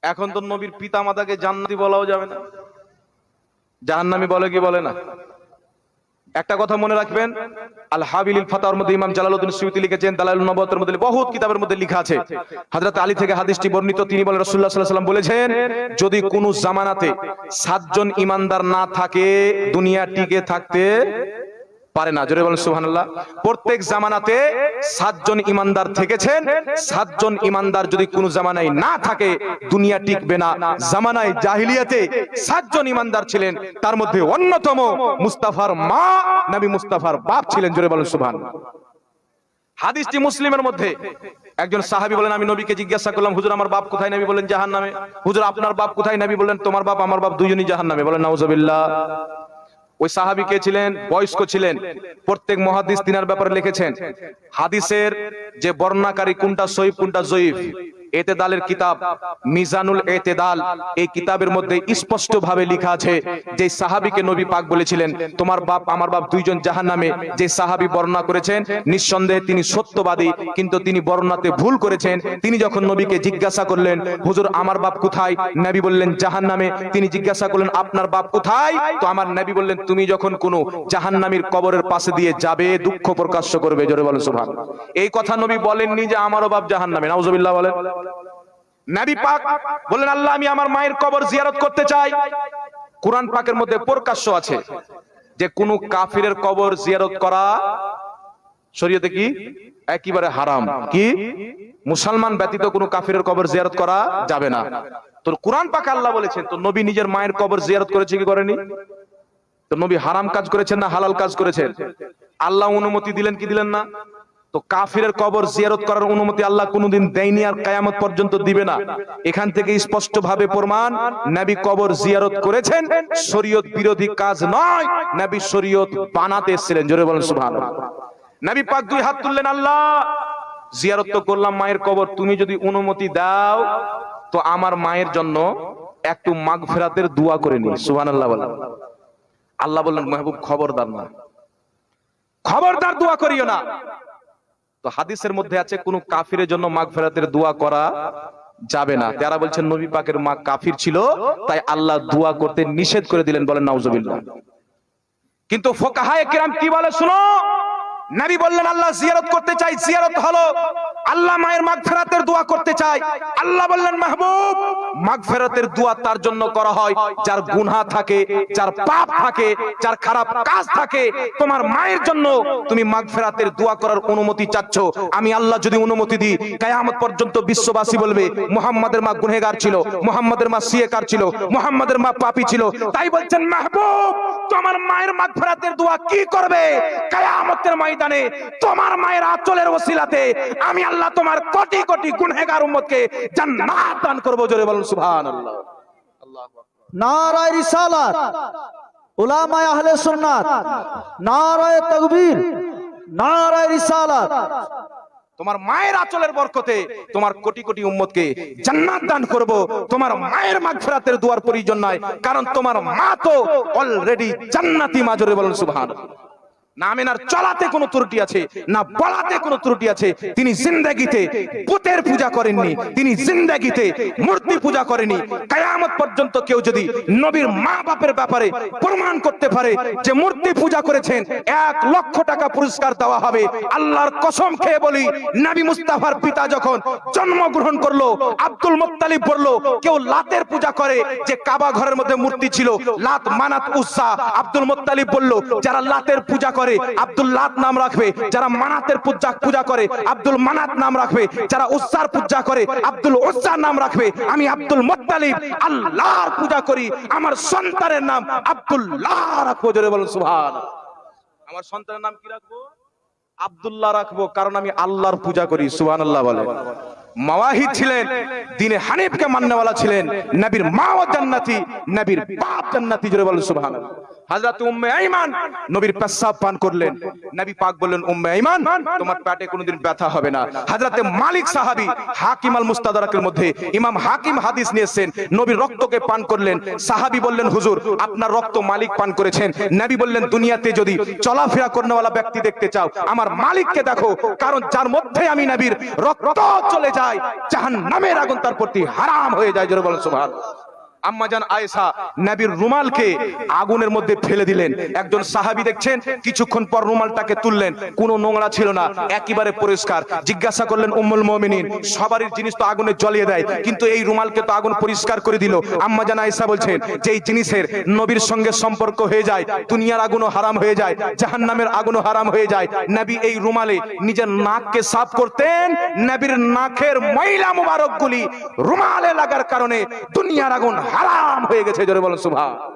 এখন তো নবীর পিতা মাতাকে জান্নাতি বলাও যাবে না, জাহান্নামী বলে কি বলে না। একটা কথা মনে রাখবেন, আল হাবিলিল ফাতাওয়ার মধ্যে ইমাম জালালউদ্দিন সুয়ুতী লিখেছেন, দালাইলুন নবুওয়াতের মধ্যে বহুত কিতাবের মধ্যে লেখা আছে, হযরত আলী থেকে হাদিসটি বর্ণিত, তিনি বলেন রাসূলুল্লাহ সাল্লাল্লাহু আলাইহি ওয়াসাল্লাম বলেছেন, যদি কোন জামানাতে 7 জন ঈমানদার না থাকে দুনিয়া টিকে থাকতে পারে না। জোরে বলেন সুবহানাল্লাহ। প্রত্যেক জামানাতে 7 জন ঈমানদার থেকেছেন, 7 জন ঈমানদার যদি কোন জামানায় না থাকে দুনিয়া টিকবে না। জামানায় জাহিলিয়াতে 7 জন ঈমানদার ছিলেন, তার মধ্যে অন্যতম মুস্তাফার মা, নবী মুস্তাফার বাপ ছিলেন। জোরে বলেন সুবহানাল্লাহ। হাদিসটি মুসলিমের মধ্যে। একজন সাহাবী বলেন, আমি নবীকে জিজ্ঞাসা করলাম, হুজুর আমার বাপ কোথায়? নবী বলেন জাহান্নামে। হুজুর আপনার বাপ কোথায়? নবী বলেন তোমার বাপ আমার বাপ দুইজনই জাহান্নামে। বলেন নাউজুবিল্লাহ। ওই সাহাবী কে ছিলেন? বয়স্ক ছিলেন। প্রত্যেক মুহাদ্দিস তিনার ব্যাপারে লিখেছেন। হাদিসের যে বর্ণনাকারী কোনটা সহিহ কোনটা জয়ীফ, এতেদালের কিতাব মিজানুল এতেদাল, এই কিতাবের মধ্যে স্পষ্ট ভাবে লেখা আছে যে সাহাবীকে নবী পাক বলেছিলেন তোমার বাপ আমার বাপ দুইজন জাহান্নামে। যে সাহাবী বর্ণনা করেছেন নিঃসন্দেহে তিনি সত্যবাদী, কিন্তু তিনি বর্ণনাতে ভুল করেছেন। তিনি যখন নবীকে জিজ্ঞাসা করলেন, হুজুর আমার বাপ কোথায়? নবী বললেন জাহান্নামে। তিনি জিজ্ঞাসা করলেন আপনার বাপ কোথায়? তো আমার নবী বললেন তুমি যখন কোন জাহান্নামীর কবরের পাশে দিয়ে যাবে দুঃখ প্রকাশ করবে। জোরে বলেন সুবহানাল্লাহ। এই কথা নবী বলেননি যে আমারও বাপ জাহান্নামে। নাউজুবিল্লাহ বলেন। নবী পাক বললেন আল্লাহ আমি আমার মায়ের কবর জিয়ারত করতে চাই। কুরআন পাকের মধ্যে প্রকাশ্য আছে যে কোন কাফিরের কবর জিয়ারত করা শরীয়তে কি একেবারে হারাম। কি মুসলমান ব্যতীত কোন কাফিরের কবর জিয়ারত করা যাবে না। তো কুরআন পাকে আল্লাহ বলেছেন, তো নবী নিজের মায়ের কবর জিয়ারত করেছে কি করেনি? তো নবী হারাম কাজ করেছেন না হালাল কাজ করেছেন? আল্লাহ অনুমতি দিলেন কি দিলেন না? তো কাফিরের কবর জিয়ারত করার অনুমতি আল্লাহ কোনদিন দেয়নি, আর কিয়ামত পর্যন্ত দিবে না। এখান থেকে স্পষ্ট ভাবে প্রমাণ নবী কবর জিয়ারত করেছেন, শরীয়ত বিরোধী কাজ নয়, নবী শরীয়ত বানাতে এসেছিলেন। জোরে বলেন সুবহানাল্লাহ। নবী পাক দুই হাত তুললেন, আল্লাহ জিয়ারত তো করলাম মায়ের কবর, তুমি যদি অনুমতি দাও তো আমার মায়ের জন্য একটু মাগফিরাতের দোয়া করে নি। সুবহানাল্লাহ বলেন। আল্লাহ বললেন মাহবুব খবরদার না, খবরদার দোয়া করিও না। তো হাদিসের মধ্যে আছে কোন কাফিরের জন্য মাগফিরাতের দোয়া করা যাবে না। তারা বলছেন নবী পাকের মা কাফির ছিল, তাই আল্লাহ দোয়া করতে নিষেধ করে দিলেন। বলেন নাউজুবিল্লাহ। কিন্তু ফুকাহায়ে কিরাম কি বলে শুনো, নবী বললেন আল্লাহ জিয়ারত করতে চাই, জিয়ারত হলো আল্লাহ মায়ের মাগফিরাতের দোয়া করতে চাই। আল্লাহ বললেন মাহবুব মাগফিরাতের দোয়া তার জন্য করা হয় যার গুনাহ থাকে, যার পাপ থাকে, যার খারাপ কাজ থাকে। তোমার মায়ের জন্য তুমি মাগফিরাতের দোয়া করার অনুমতি চাচ্ছ, আমি আল্লাহ যদি অনুমতি দিই কিয়ামত পর্যন্ত বিশ্ববাসী বলবে মুহাম্মাদের মা গুনাহগার ছিল, মুহাম্মাদের মা সিয়েকার ছিল, মুহাম্মাদের মা পাপী ছিল। তাই বলছেন মাহবুব তোমার মায়ের মাগফিরাতের দোয়া কি করবে? কিয়ামতের ময়দানে তোমার মায়ের আঁচলের ওসিলাতে আমি আল্লাহ তোমার কোটি কোটি গুনাহগার উম্মতকে জান্নাত দান করব। জোরে বলুন সুবহানাল্লাহ। আল্লাহু আকবার। নারায়ে রিসালাত, উলামায়ে আহলে সুন্নাত, নারায়ে তাকবীর, নারায়ে রিসালাত। তোমার মায়ের আঁচলের বরকতে তোমার কোটি কোটি উম্মতকে জান্নাত দান করব। তোমার মায়ের মাগফিরাতের দোয়ার প্রয়োজন নাই, কারণ তোমার মা তো অলরেডি জান্নাতি মা। জোরে বলুন সুবহানাল্লাহ। না আমিনার চলাতে কোনো ত্রুটি আছে, না বলাতে কোনো ত্রুটি আছে। তিনি জিন্দেগিতে পুতের পূজা করেননি, তিনি জিন্দেগিতে মূর্তি পূজা করেনি। কিয়ামত পর্যন্ত কেউ যদি নবীর মা বাপের ব্যাপারে প্রমাণ করতে পারে যে মূর্তি পূজা করেছেন, 1 লক্ষ টাকা পুরস্কার দেওয়া হবে। আল্লাহর কসম খেয়ে বলি, নবী মুস্তাফার পিতা যখন জন্মগ্রহণ করলো আব্দুল মুত্তালিব বললো কেউ লাতের পূজা করে, যে কাবা ঘরের মধ্যে মূর্তি ছিল লাত মানাত উজ্জা। আব্দুল মুত্তালিব বলল যারা লাতের পূজা করে আব্দুল লাত নাম রাখবে, যারা মানাতের পূজা করে আব্দুল মানাত নাম রাখবে, যারা উজ্জার পূজা করে আব্দুল উজ্জা নাম রাখবে। আমি আব্দুল মুত্তালিব আল্লাহর পূজা করি, আমার সন্তানের নাম আব্দুল্লাহ রাখবো। জোরে বলুন সুবহানাল্লাহ। আমার সন্তানের নাম কি রাখবো? আব্দুল্লাহ রাখবো, কারণ আমি আল্লাহর পূজা করি। সুবহানাল্লাহ বলে। মাওয়াহিদ ছিলেন, দ্বীনে হানিফকে মাননেওয়ালা ছিলেন। নবীর মাও জান্নাতি, নবীর বাপ জান্নাতি। জোরে বলুন সুবহানাল্লাহ। হযরত উম্মে আইমান নবীর পেশাব পান করলেন, নবী পাক বললেন উম্মে আইমান তোমার পেটে কোনোদিন ব্যথা হবে না। হযরত মালিক সাহাবী হাকিম আল মুস্তাদরাকের মধ্যে ইমাম হাকিম হাদিস নিয়েছেন, নবীর রক্তকে পান করলেন। সাহাবী বললেন হুজুর আপনার রক্ত মালিক পান করেছেন। নবী বললেন দুনিয়াতে যদি চলাফেরা করনেওয়ালা ব্যক্তি দেখতে চাও আমার মালিককে দেখো, কারণ যার মধ্যে আমি নবীর রক্ত চলে যায় যায়, জাহান্নামের আগুন তার প্রতি হারাম হয়ে যায়। জোরে বলেন সুবহানাল্লাহ। আম্মাজান আয়েশা নবীর রুমালকে আগুনের মধ্যে ফেলে দিলেন। একজন সাহাবী দেখছেন, কিছুক্ষণ পর রুমালটাকে তুললেন, কোনো নোংরা ছিল না, একেবারে পরিষ্কার। জিজ্ঞাসা করলেন উম্মুল মুমিনিন, সবারই জিনিস তো আগুনে জ্বলিয়ে দেয়, কিন্তু এই রুমালকে তো আগুন পরিষ্কার করে দিল। আম্মাজান আয়েশা বলছেন, যে এই জিনিসের নবীর সঙ্গে সম্পর্ক হয়ে যায়, দুনিয়ার আগুনও হারাম হয়ে যায়, জাহান্নামের আগুনও হারাম হয়ে যায়। নবী এই রুমালে নিজের নাককে সাফ করতেন, নবীর নাকের ময়লা মুবারকগুলি রুমালে লাগার কারণে দুনিয়ার আগুন হারাম হয়ে গেছে। জোরে বলেন সুবহানাল্লাহ।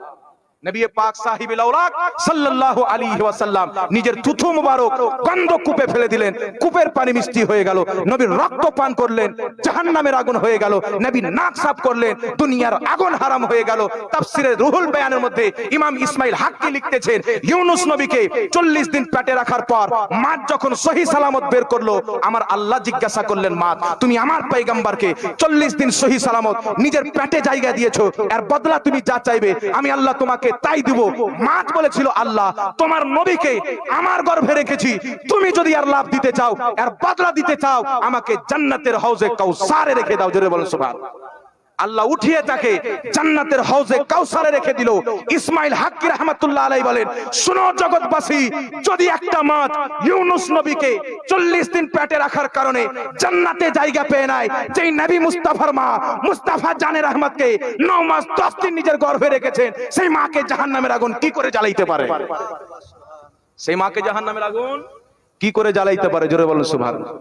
নবী পাক সাহিবুল আওলাদ সাল্লাল্লাহু আলাইহি ওয়াসাল্লাম নিজের থুথু মুবারক গন্ধ কূপে ফেলে দিলেন, কূপের পানি মিষ্টি হয়ে গেল। নবীর রক্ত পান করলেন, জাহান্নামের আগুন হয়ে গেল। নবী নাক সাফ করলেন, দুনিয়ার আগুন হারাম হয়ে গেল। তাফসিরে রুহুল বায়ানের মধ্যে ইমাম ইসমাইল হাক্কি লিখতেছেন, ইউনুস নবীকে 40 দিন পেটে রাখার পর মাছ যখন সহি সালামত বের করলো, আমার আল্লাহ জিজ্ঞাসা করলেন, মাছ তুমি আমার পয়গম্বরকে 40 দিন সহি সালামত নিজের পেটে জায়গা দিয়েছো, এর বদলা তুমি যা চাইবে আমি আল্লাহ তোমাকে তাই দিব। মাছ বলেছিল, আল্লাহ তোমার নবীকে আমার গর্ভে রেখেছি, তুমি যদি আর লাভ দিতে চাও, এর বদলা দিতে চাও, আমাকে জান্নাতের হাউজে কাউসারে রেখে দাও। জোরে বলেন সুবহানাল্লাহ। আল্লাহ উঠিয়ে তাকে জান্নাতের হাউজে কাউসারে রেখে দিল। ইসমাইল হাক্কি রাহমাতুল্লাহ আলাইহি বলেন, শুনো জগৎবাসী, যদি একটা মাছ ইউনুস নবীকে 40 দিন পেটে রাখার কারণে জান্নাতে জায়গা পেয়ে নাই, যেই নবী মুস্তাফার মা মুস্তাফা জানে রহমতকে 9 মাস 10 দিন নিজের গর্ভে রেখেছেন, সেই মাকে জাহান্নামের আগুন কি করে জ্বালাইতে পারে? সেই মাকে জাহান্নামের আগুন কি করে জ্বালাইতে পারে? জোরে বলেন সুবহানাল্লাহ।